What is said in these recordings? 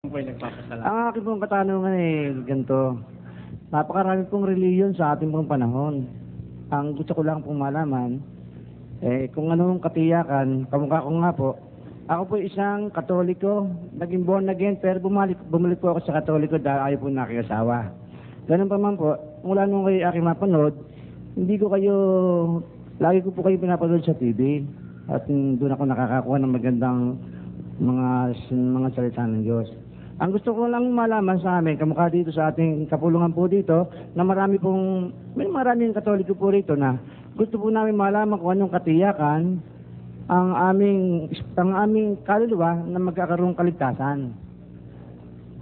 po ay nagpapasalamat. Ang aking pong katanungan ganito. Napakarami pong reliyon sa ating pong panahon. Ang gusto ko lang pong malaman, kung anong katiyakan, kamukha ko nga po, ako po isang Katoliko, naging born again, pero bumalik po ako sa Katoliko dahil ayaw po nakiasawa. Ganun pa man po, mula nung kayo aking mapanood, hindi ko kayo, lagi ko po kayo pinapanood sa TV. At doon ako nakakakuha ng magandang mga salita ng Diyos. Ang gusto ko lang malaman sa amin, kamukha dito sa ating kapulungan po dito, na may maraming Katoliko po rito na gusto po namin malaman kung anong katiyakan ang aming kaluluwa na magkakaroong kaligtasan.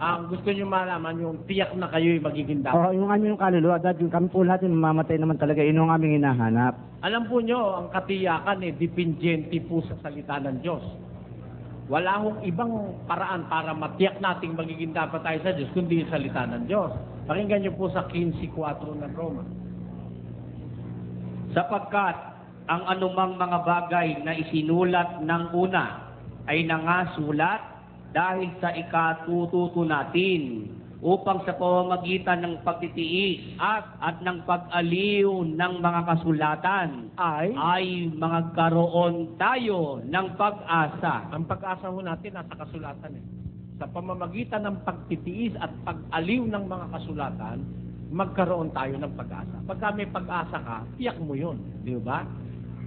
Ang gusto nyo malaman yung tiyak na kayo'y magiging dapat. Oo, yung aming kaluluwa, dahil kami po lahat mamamatay naman talaga, yun ang aming hinahanap. Alam po nyo, ang katiyakan dependente po sa salita ng Diyos. Wala hong ibang paraan para matiyak nating magiging dapat tayo sa Diyos, kundi yung salita ng Diyos. Pakinggan nyo po sa 15:4 ng Roma. Sapagkat ang anumang mga bagay na isinulat ng una ay nangasulat dahil sa ikatututo natin upang sa pamamagitan ng pagtitiis at ng pag-aliw ng mga kasulatan ay magkaroon tayo ng pag-asa. Ang pag-asa ho natin nasa kasulatan Sa pamamagitan ng pagtitiis at pag-aliw ng mga kasulatan, magkaroon tayo ng pag-asa. Pagka may pag-asa ka, tiyak mo yun. Di ba?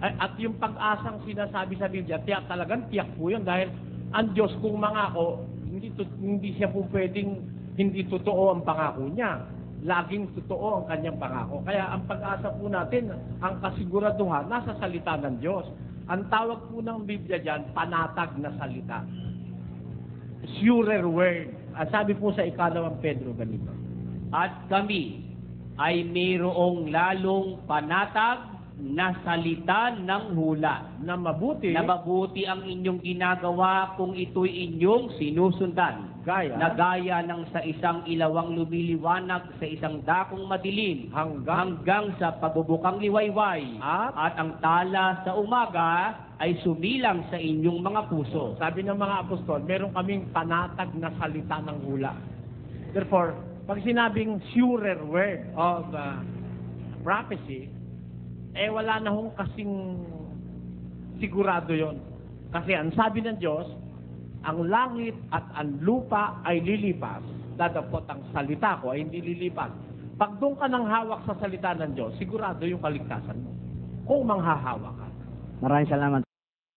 At yung pag-asang sinasabi sa Biblia, talagang tiyak po yun dahil ang Diyos kung mangako, hindi siya po pwedeng hindi totoo ang pangako niya. Laging totoo ang kanyang pangako. Kaya ang pag-asa po natin, ang kasiguraduhan, nasa salita ng Diyos. Ang tawag po ng Biblia dyan, panatag na salita. Surer word. Sabi po sa 2 Pedro ganito. At kami ay mayroong lalong panatag na salita ng hula. Na mabuti ang inyong ginagawa kung ito'y inyong sinusundan. Na gaya ng sa isang ilawang lumiliwanag sa isang dakong madilim hanggang sa pagbubukang liwayway at ang tala sa umaga ay sumilang sa inyong mga puso. Sabi ng mga apostol, meron kaming panatag na salita ng hula. Therefore, pag sinabing surer word of prophecy, wala na hong kasing sigurado yon. Kasi ang sabi ng Diyos, ang langit at ang lupa ay lilipas, dadapot ang salita ko ay hindi lilipas. Pag doon ka nang hawak sa salita ng Diyos, sigurado yung kaligtasan mo. Kung manghahawa ka. Maraming salamat.